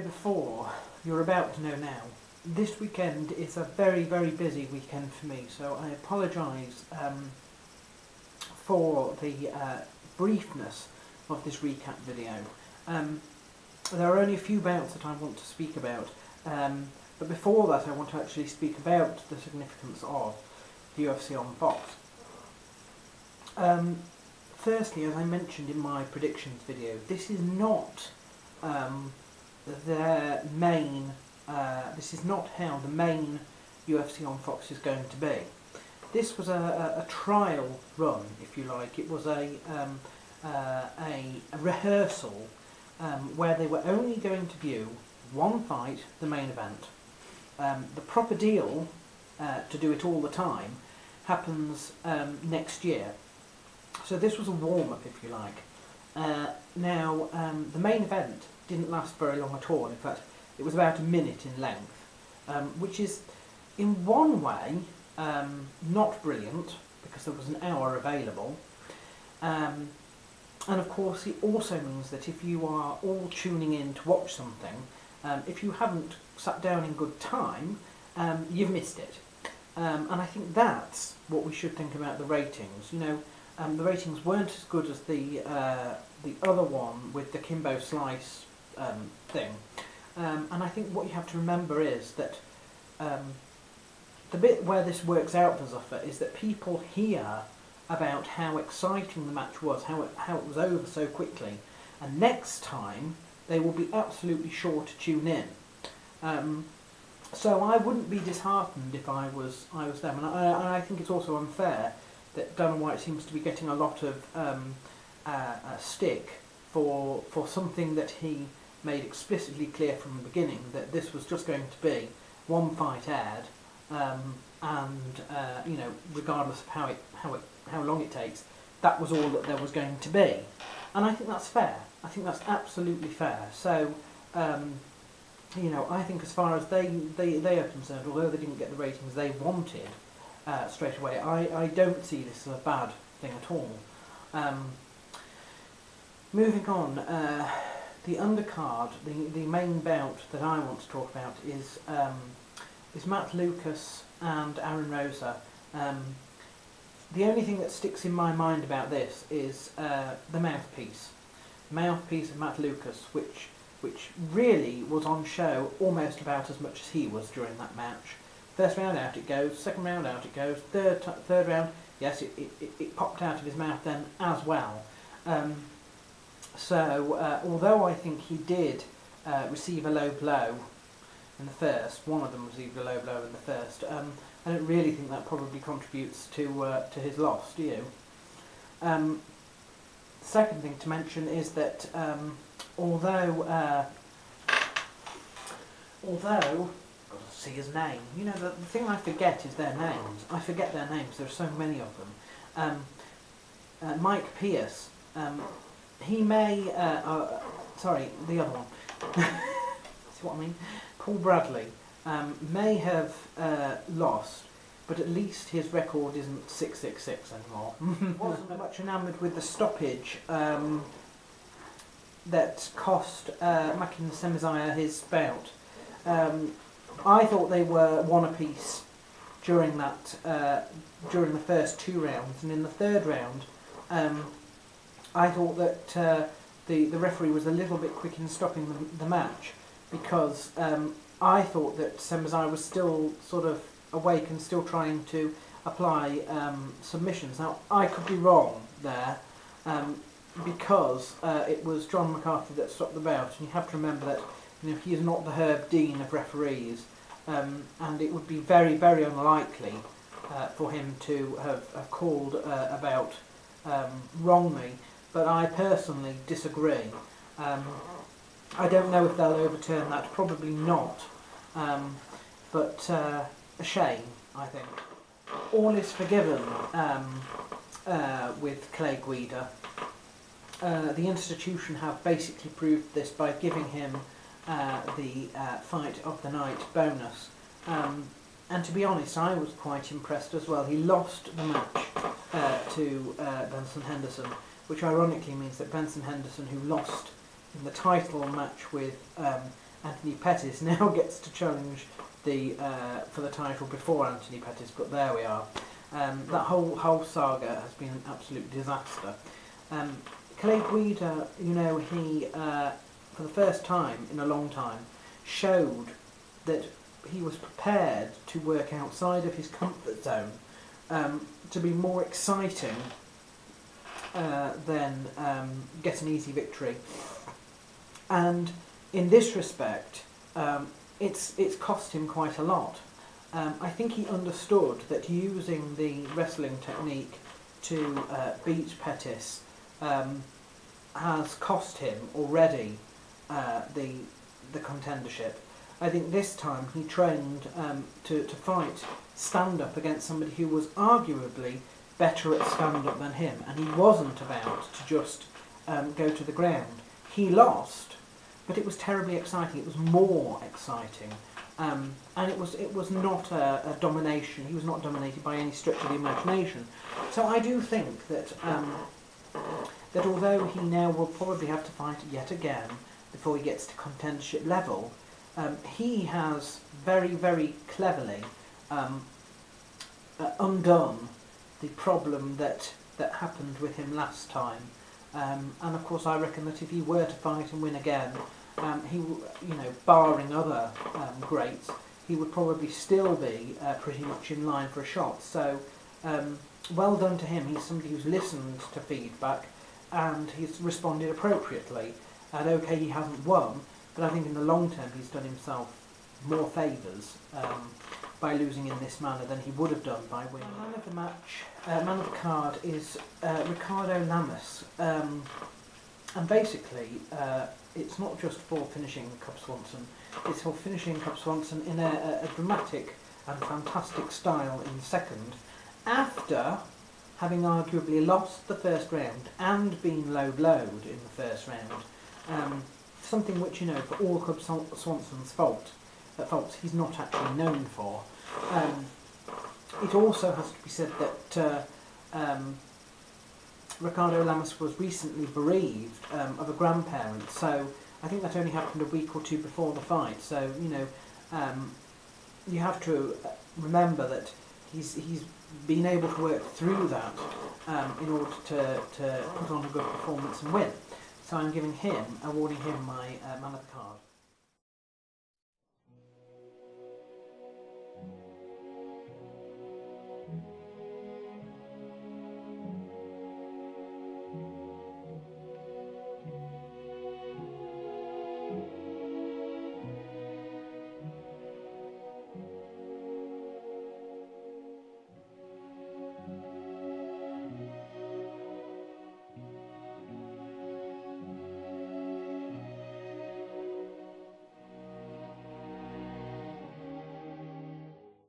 before, you're about to know now. This weekend is a very, very busy weekend for me, so I apologise for the briefness of this recap video. There are only a few bouts that I want to speak about, but before that I want to actually speak about the significance of the UFC on Fox. Firstly, as I mentioned in my predictions video, this is not their main. This is not how the main UFC on Fox is going to be. This was a trial run, if you like. It was a rehearsal where they were only going to view one fight, the main event. The proper deal to do it all the time happens next year. So this was a warm-up, if you like. Now, the main event didn't last very long at all. In fact, it was about a minute in length, which is, in one way, not brilliant, because there was an hour available. And of course, it also means that if you are all tuning in to watch something, if you haven't sat down in good time, you've missed it. And I think that's what we should think about the ratings. You know, the ratings weren't as good as the other one with the Kimbo Slice thing. And I think what you have to remember is that the bit where this works out for Zuffa is that people hear about how exciting the match was, how it was over so quickly, and next time they will be absolutely sure to tune in. So I wouldn't be disheartened if I was them, and I think it's also unfair that Dana White seems to be getting a lot of stick for something that he made explicitly clear from the beginning, that this was just going to be one fight aired, and you know, regardless of how long it takes, that was all that there was going to be. And I think that's fair. I think that's absolutely fair. So you know, I think as far as they are concerned, although they didn't get the ratings they wanted straight away, I don't see this as a bad thing at all. Moving on, the undercard, the main bout that I want to talk about is Matt Lucas and Aaron Rosa. The only thing that sticks in my mind about this is the mouthpiece of Matt Lucas, which really was on show almost about as much as he was during that match. First round out it goes, second round out it goes, third round, yes, it popped out of his mouth then as well. So although I think he did receive a low blow in the first, one of them received a low blow in the first, I don't really think that probably contributes to his loss, do you? Second thing to mention is that although I've got to see his name. You know, the thing I forget is their names. I forget their names. There are so many of them. Mike Pierce. He may. Sorry, the other one. See what I mean? Paul Bradley may have lost, but at least his record isn't 666 anymore. Wasn't much enamoured with the stoppage that cost Mackin Semizaya his bout. I thought they were one apiece during that during the first two rounds, and in the third round, I thought that the referee was a little bit quick in stopping the match, because I thought that Semizaya was still sort of awake and still trying to apply submissions. Now I could be wrong there, because it was John McCarthy that stopped the bout, and you have to remember that, you know, he is not the Herb Dean of referees, and it would be very, very unlikely for him to have called a bout wrongly. But I personally disagree. I don't know if they'll overturn that, probably not, but a shame, I think. All is forgiven with Clay Guida. The institution have basically proved this by giving him the fight of the night bonus, and to be honest, I was quite impressed as well. He lost the match to Benson Henderson, which ironically means that Benson Henderson, who lost in the title match with Anthony Pettis now gets to challenge for the title before Anthony Pettis, but there we are. That whole saga has been an absolute disaster. Clay Guida, he for the first time in a long time showed that he was prepared to work outside of his comfort zone to be more exciting than get an easy victory. And in this respect, it's cost him quite a lot. I think he understood that using the wrestling technique to beat Pettis has cost him already the contendership. I think this time he trained to fight stand-up against somebody who was arguably better at stand-up than him, and he wasn't about to just go to the ground. He lost, but it was terribly exciting. It was more exciting, and it was not a domination. He was not dominated by any stretch of the imagination. So I do think that that although he now will probably have to fight yet again before he gets to contendership level, he has very, very cleverly undone the problem that happened with him last time. And of course, I reckon that if he were to fight and win again, he, barring other greats, he would probably still be pretty much in line for a shot. So, well done to him. He's somebody who's listened to feedback and he's responded appropriately. And okay, he hasn't won, but I think in the long term he's done himself more favours by losing in this manner than he would have done by winning. Man of the match, man of the card is Ricardo Lamas, and basically it's not just for finishing Cub Swanson, it's for finishing Cub Swanson in a dramatic and fantastic style in second, after having arguably lost the first round and been low-blowed in the first round. Something which, for all Cub Swanson's faults, he's not actually known for. It also has to be said that Ricardo Lamas was recently bereaved of a grandparent, so I think that only happened a week or two before the fight. So, you have to remember that he's been able to work through that in order to put on a good performance and win. So I'm awarding him my man of the card.